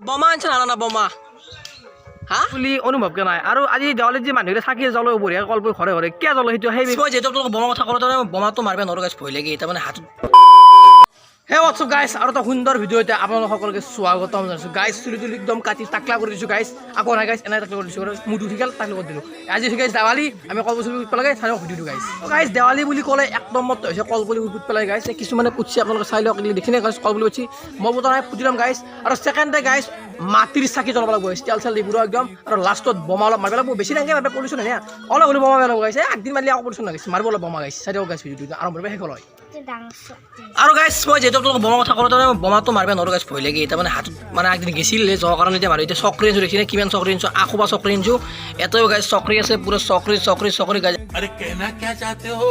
বোমা আনছে না বোমা হা বুলি অনুভৱ কে নাই আৰু আজি দেৱালীত যে মানুহৰে চাকি জ্বলাই বঢ়িয়া কলপুৰ ঘৰে ঘৰে কিয় জ্বলাই সেইটো সেই মই যেহেতু তোমাক বোমা কথা ক'লো তাৰমানে বোমাটো মাৰিব নোৱাৰো গাইছ ভয় লাগে তাৰমানে হাতত হে হোৱাটছআপ গাইছ আৰু এটা সুন্দৰ ভিডিঅ' এতিয়া আপোনালোক সকলোকে স্বাগতম জনাইছোঁ গাইছ চুলি তুলি একদম কাটি টাকলা কৰি দিছোঁ গাইছ আকৌ নাই গাইছ এনেই টাকলা কৰি দিছোঁ মুঠ উঠি গ'ল টাকলা কৰি দিলোঁ আজি গাইছ দেৱালী আমি কলপুলি পুতি পেলাই চাই সুধি দিওঁ গাইছ গাইছ দেৱালী বুলি ক'লে এক নম্বৰটো হৈছে কলপুলি পুতি পেলাই গাইছ কিছুমানে পুতিছে আপোনালোকে চাই লওক দেখিনে গাইছ কলপুলি পুতিছে মই পুতা নাই পুতি ল'ম গাইছ আৰু ছেকেণ্ডে গাইছ মাটিৰ চাকি জ্বলাব লাগিব তেল চেল দি পুৰা একদম আৰু লাষ্টত বোমা অলপ মাৰিব লাগিব বেছি নালাগে মাৰিব পলিউশ্যন নাই অলপ হ'লেও বোমা মাৰিব লাগিব গাইছ একদিন মাৰিলে আকৌ পলিউশ্যন লাগিছে মাৰিব অলপ বোমা গাইছ চাই দিয়ক গাইছ ভিডিঅ'টো আৰম্ভ কৰিব শেষ হয় আৰু গাইছ মই যেহেতু তোমাক বোমা কথা ক'লো তাৰমানে বোমাটো মাৰিব নোৱাৰো গাইছ ভয় লাগে তাৰমানে হাতত মানে একদিন গেছিলে যোৱাৰ কাৰণে এতিয়া মাৰি এতিয়া চক্ৰী আনিছোঁ দেখিনে কিমান চক্ৰী আনিছোঁ আকৌ বা চক্ৰী আনিছোঁ এটাও গাইছ চক্ৰী আছে পুৰা চক্ৰী গাইছ अरे कहना क्या चाहते हो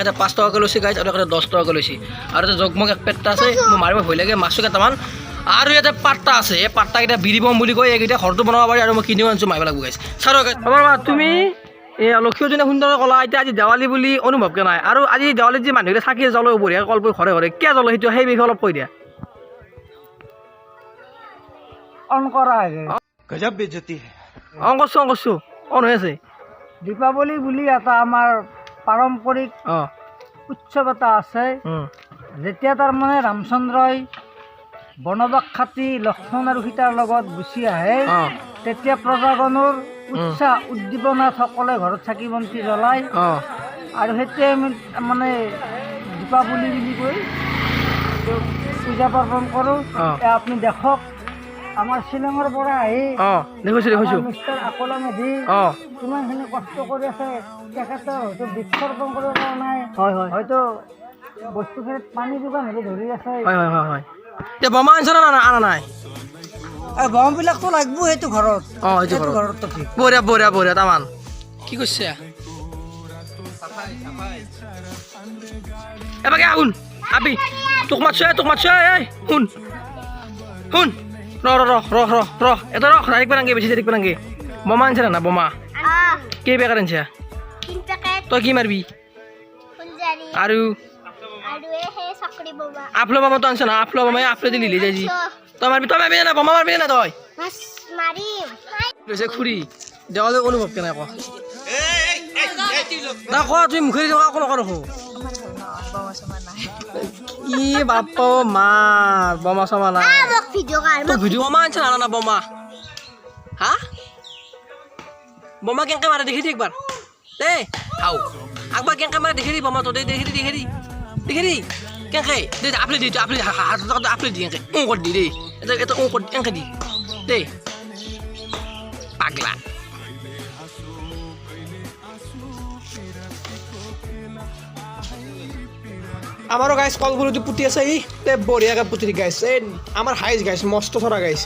এটা 5 টকাকৈ লৈছে গাইছ আৰু এটা 10 টকাকৈ লৈছে আৰু এটা জগমগ এক পেটটা আছে মই মাৰিব ভয় লাগে মাছো কেইটামান আৰু ইয়াতে পাট্টা আছে এই পাট্টাকেইটা বিৰি বম বুলি কয় এইকেইটা ঘৰটো বনাব পাৰি আৰু মই কিনিও আনিছোঁ মাৰিব লাগিব গাইছ চাৰ তুমি এই লক্ষ্মীজনে সুন্দৰকৈ ক'লা এতিয়া আজি দেৱালী বুলি অনুভৱ কে নাই আৰু আজি দেৱালীত যে মানুহৰে চাকি জ্বলাই বঢ়িয়া কলপুৰ ঘৰে ঘৰে কিয় জ্বলাই সেইটো সেই বিষয়ে অলপ কৈ দিয়া অন কৰা गजब बेइज्जती है অং কৰছোঁ অন হৈ আছে দীপাৱলী বুলি এটা আমাৰ পাৰম্পৰিক অঁ উৎসৱ এটা আছে যেতিয়া তাৰমানে ৰামচন্দ্ৰই বনবাস খাটি লক্ষ্মণ আৰু সীতাৰ লগত গুচি আহে অঁ তেতিয়া প্ৰজাগণৰ উৎসাহ উদ্দীপনাত সকলে ঘৰত চাকি বন্তি জ্বলায় অঁ আৰু সেইটোৱে আমি মানে দীপাৱলী বুলি কৈ পূজা পাৰ্বণ কৰোঁ অঁ আপুনি দেখক আমাৰ শ্বিলঙৰ পৰা আহি অঁ দেখিছোঁ মিষ্টাৰ আকলা মেধি অঁ কিমানখিনি কষ্ট কৰি আছে তেখেতৰ হয়তো বৃক্ষৰোপণ কৰিব পৰা নাই হয়তো বস্তুখিনিত পানী যোগান হ'লে ধৰি আছে হয় এতিয়া বোমা আনিছ না আনা নাই বমবিলাকতো লাগব সেইটো ঘৰত অঁ সেইটো ঘৰত ঠিক বঢ়িয়া তামান কি কৈছে এবাৰ শুন আবি তোক মাতছে এই শুন ৰ এটা ডাইৰেক্ট পেলাংগে বেছি ডাইৰেক্ট পেলাংগে বোমা আনিছে না বোমা কেই পেকেট আনিছে তই কি মাৰিবি আৰু আফলো বোমাটো আনিছে না আফলো বোমাই আফলো দি লিলে যাই তই মাৰিবি না বোমা মাৰিবি না তই লৈছে খুৰী দেৱালী অনুভৱ কেনে ক তই ক তুমি মুখেদি আকৌ নকৰ কি বাপ মাৰ বোমা চমা নাই ভিডিঅ' বোমা আনিছে না বোমা হা বোমা কেনেকৈ মাৰে দেখি দি একবাৰ দেই হাও একবাৰ কেনেকৈ মাৰে দেখি দি বোমাটো দেই দেখি দি কেনেকৈ দেই আপলি দি হাতত আপলি দি কেনেকৈ কৰি দি দেই এটা কৰি কেনেকৈ দি দেই পাগলা আমাৰো গাইছ কলপুলিটো পুতি আছে ই বঢ়িয়াকৈ পুতি গাইছ এই আমাৰ হাইজ গাইছ মস্ত চৰা গাইছ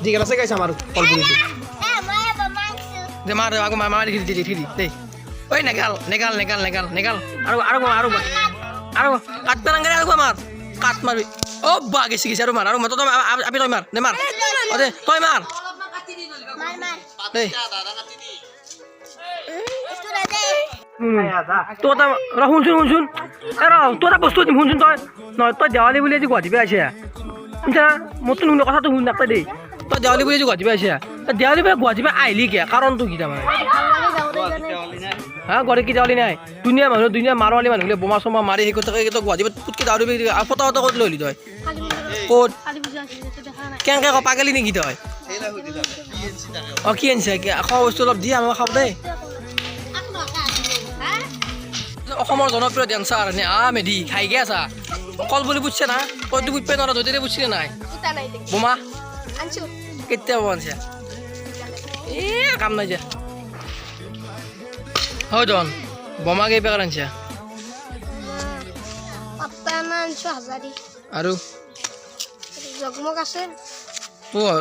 দীঘল আছে গাইছ আমাৰ কলপুলিটো দে মাৰ আকৌ মাৰ দেখি দি দেই ঐ নেগাল আৰু কাটবা নাংগে আৰু আমাৰ কাট মাৰবি অ' বা গেছি আৰু মাৰ আৰু তই আপি তই মাৰ দে মাৰ অ' দে তই মাৰ দেই তোৰ এটা শুনচোন তোৰ এটা বস্তু দিম শুনচোন তই নহয় তই দেৱালী বুলি আজি গুৱাহাটী পৰা আহিছে শুনছা মোৰতো শুন কথাটো শুন নাপায় দেই তই দেৱালী বুলি আজি গুৱাহাটী পৰা আহিছে দেৱালী পৰা গুৱাহাটী পৰা আহিলি কিয় কাৰণটো কি তাৰমানে হা ঘৰে কি দেৱালী নাই দুনীয়া মাৰোৱালী মানুহবিলাক বোমা চোমা মাৰি সেই কথা তই গুৱাহাটী পৰা পুটকি দেৱালী ফটা ক'ত লৈ তই ক'ত কেনেকৈ ক পাগলি নেকি তই অঁ কি আনিছে খোৱা বস্তু অলপ দি আমাক খাব দেই অসমৰ জনপ্ৰিয় ডেন্সাৰ মেধি খাইকে আছা কলপুলি পুতছে না তইতো পুতপে নোৱাৰা তই পুতছিলে নাই বোমা কেতিয়া বোমা আনিছে কাম নাই যে হয় জন বোমা কেই পেকেট আনিছে আৰু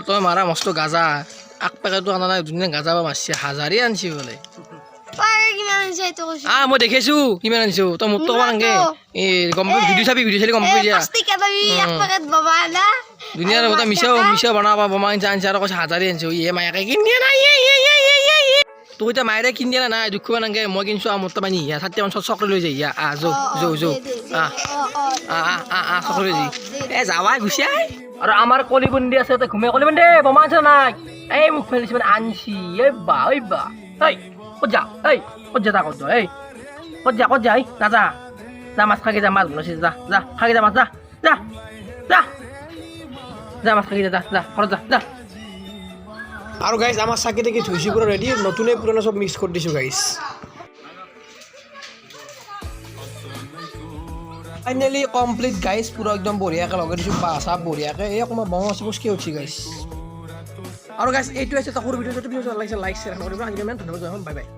তই মাৰা মস্ত গাজা আগ পেকেটটো অনা নাই ধুনীয়া গাজা বা মাৰিছে হাজাৰেই আনিছে বোলে মই দেখিছো কিমান আনিছো তই মোক ক'ব নালাগে এই গম ভিডিঅ' চাবি গম পাবি দিয়া ধুনীয়া তই মিছা বনাব বোমা আনিছে আৰু কৈছে হাজাৰেই আনিছো মায়াকে কিনি দিয়া নাই তোক এতিয়া মায়েৰে কিনি দিয়া নাই দুখ কৰিব নালাগে মই কিনিছো মোৰ তাৰ মানে 60 চকৰি লৈ যায় যৌ চকৰি লৈ যাই যাৱাই গুচি আহ আৰু আমাৰ কলিবন্দি আছে তাতে ঘুমে কলিবন্দি বোমা আনছে নাই এই মোক ফেলিছে মানে আনছি এই বা এই ক'ত যা তা ক'ত যা ক'ত যা নাযা যা মাছ খাগে যা মাছ বনাইছে যা খাগে যা মাছ যা মাছ খাগে যা ঘৰত যা আৰু গাইছ আমাৰ চাকি তাকি ধুইছি পুৰা ৰেডি নতুনে পুৰণা চব মিক্স কৰি দিছোঁ গাইছ ফাইনেলি কমপ্লিট গাইছ পুৰা একদম বঢ়িয়াকৈ লগাই দিছোঁ বাঁহ চাহ বঢ়িয়াকৈ এই অকণমান বঙ আছে পুচকি উঠি গাইছ আৰু গাইছ এইটো আছে এটা সৰু ভিডিঅ' যদি ভিডিঅ' লাগিছে লাইক শ্বেয়াৰ কৰিবা ধন্যবাদ বাই বাই